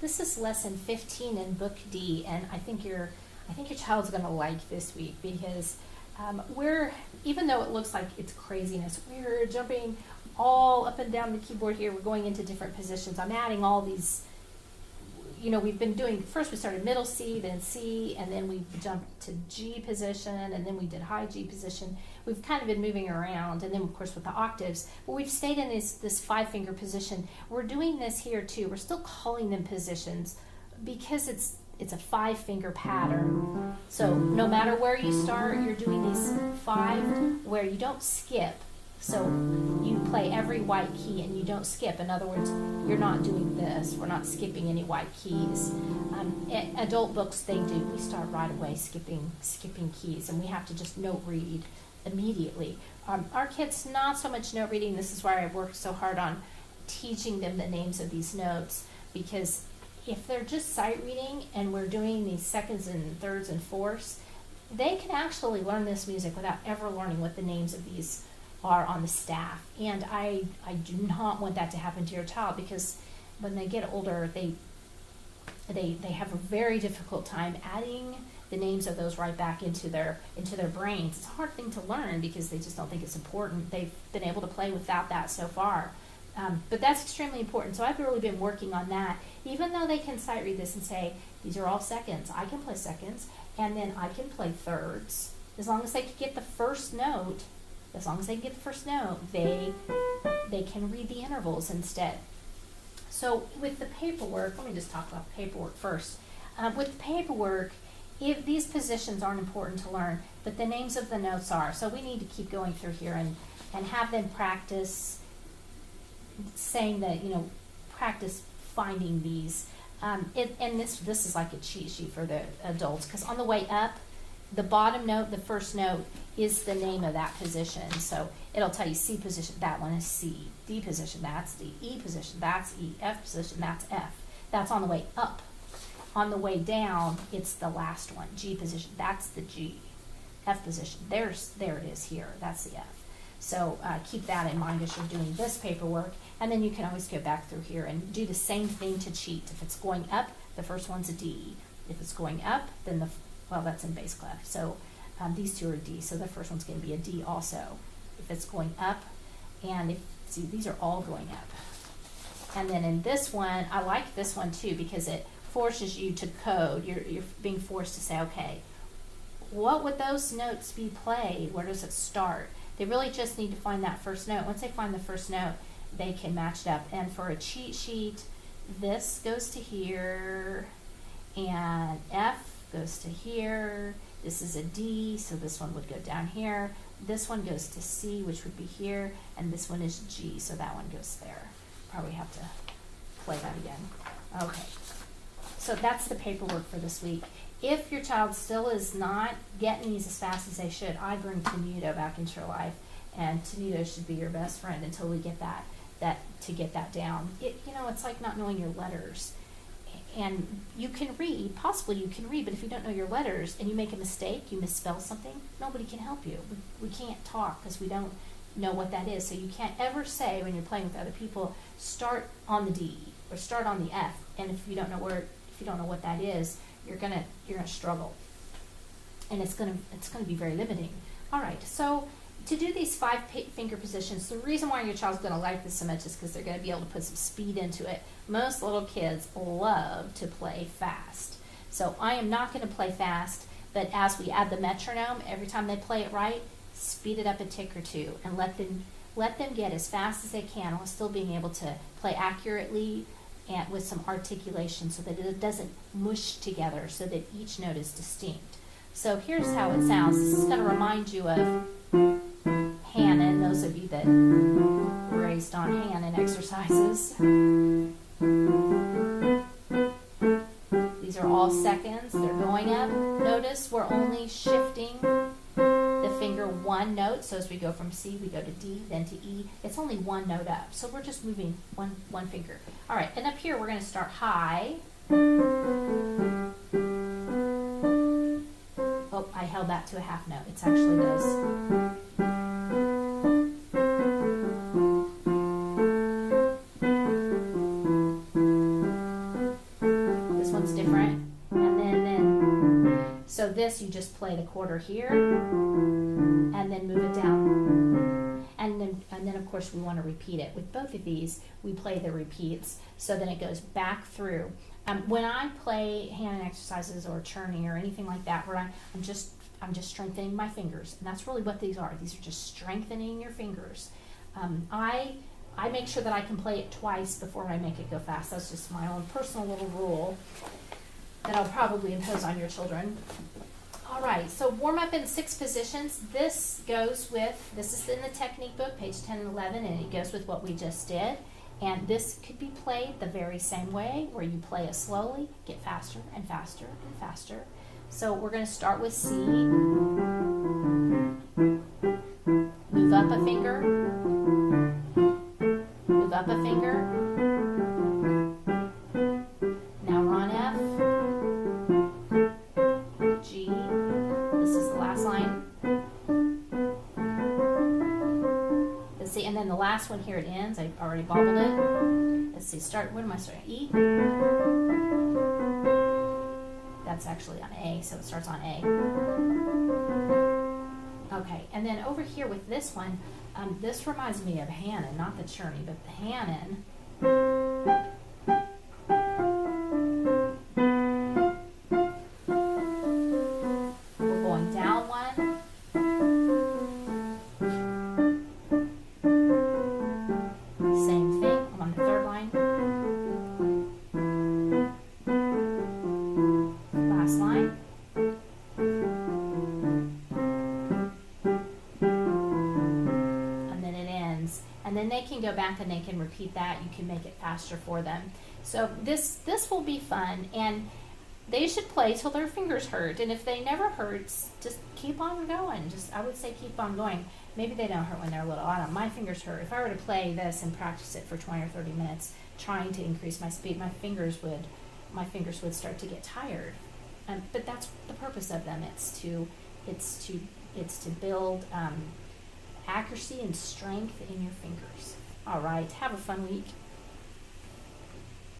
This is lesson 15 in Book D, and I think your child's going to like this week because we're, even though it looks like it's craziness, we're jumping all up and down the keyboard here. We're going into different positions. I'm adding all these, we've been doing, first we started middle C, then C, and then we jumped to G position, and then we did high G position. We've kind of been moving around, and then of course with the octaves, but we've stayed in this 5-finger position. We're doing this here too. We're still calling them positions because it's a 5-finger pattern. So no matter where you start, you're doing these 5 where you don't skip. So you play every white key and you don't skip. In other words, you're not doing this. We're not skipping any white keys. Adult books, they do. We start right away skipping keys, and we have to just note read immediately. Our kids, not so much note reading. This is why I worked so hard on teaching them the names of these notes, because if they're just sight reading and we're doing these seconds and thirds and fourths, they can actually learn this music without ever learning what the names of these are on the staff. And I do not want that to happen to your child, because when they get older, they have a very difficult time adding the names of those right back into their brains. It's a hard thing to learn because they just don't think it's important. They've been able to play without that so far. But that's extremely important. So I've really been working on that. Even though they can sight read this and say, these are all seconds, I can play seconds, and then I can play thirds. As long as they can get the first note, they can read the intervals instead. So with the paperwork, let me just talk about the paperwork first. With the paperwork, if these positions aren't important to learn, but the names of the notes are. So we need to keep going through here and have them practice saying that, practice finding these. And this is like a cheat sheet for the adults, because on the way up, the bottom note, the first note, is the name of that position. So it'll tell you C position, that one is C. D position, that's D. E position, that's E. F position, that's F. That's on the way up. On the way down, it's the last one. G position, that's the G. F position, there it is here. That's the F. So keep that in mind as you're doing this paperwork. And then you can always go back through here and do the same thing to cheat. If it's going up, the first one's a D. If it's going up, then that's in bass clef. So these two are D, so the first one's going to be a D also. If it's going up, and see, these are all going up. And then in this one, I like this one too, because it forces you to code. You're being forced to say, okay, what would those notes be played? Where does it start? They really just need to find that first note. Once they find the first note, they can match it up. And for a cheat sheet, this goes to here, and F goes to here. This is a D, so this one would go down here. This one goes to C, which would be here, and this one is G, so that one goes there. Probably have to play that again. Okay, so that's the paperwork for this week. If your child still is not getting these as fast as they should, I bring Tanuto back into your life, and Tanuto should be your best friend until we get that down. It's like not knowing your letters. And you can read, possibly you can read, but if you don't know your letters and you make a mistake, you misspell something, nobody can help you. We can't talk because we don't know what that is. So you can't ever say when you're playing with other people, start on the D or start on the F. And if you don't know what that is, you're gonna struggle, and it's gonna be very limiting. All right, so to do these 5-finger positions, the reason why your child's going to like this so much is because they're going to be able to put some speed into it. Most little kids love to play fast. So I am not going to play fast, but as we add the metronome, every time they play it right, speed it up a tick or two and let them get as fast as they can while still being able to play accurately and with some articulation so that it doesn't mush together, so that each note is distinct. So here's how it sounds. This is going to remind you of Hanon, those of you that were raised on Hanon exercises. These are all seconds. They're going up. Notice we're only shifting the finger one note. So as we go from C, we go to D, then to E. It's only one note up. So we're just moving one finger. All right, and up here we're going to start high. Oh, I held that to a half note. It's actually this. one's different. And then, so this, you just play the quarter here, and then move it down. And then of course we want to repeat it. With both of these, we play the repeats, so then it goes back through. When I play hand exercises or churning or anything like that, where I'm just strengthening my fingers, and that's really what these are. These are just strengthening your fingers. I make sure that I can play it twice before I make it go fast. That's just my own personal little rule that I'll probably impose on your children. All right, so warm up in 6 positions. This is in the technique book, page 10 and 11, and it goes with what we just did. And this could be played the very same way, where you play it slowly, get faster and faster and faster. So we're going to start with C. Move up a finger. Move up a finger. Now we're on F. G. This is the last line. Let's see, and then the last one here, it ends. I already bobbled it. Let's see, what am I starting? E. That's actually on A, so it starts on A. Okay, and then over here with this one, this reminds me of Hanon, not the churning, but the Hanon. We're going down one. Same thing, I'm on the third line. Last line. And then it ends. And then they can go back and they can repeat that. You can make it faster for them. So this will be fun, and they should play till their fingers hurt. And if they never hurt, just keep on going. I would say keep on going. Maybe they don't hurt when they're little. I don't know. My fingers hurt. If I were to play this and practice it for 20 or 30 minutes, trying to increase my speed, my fingers would start to get tired. But that's the purpose of them. It's to build accuracy and strength in your fingers. All right. Have a fun week.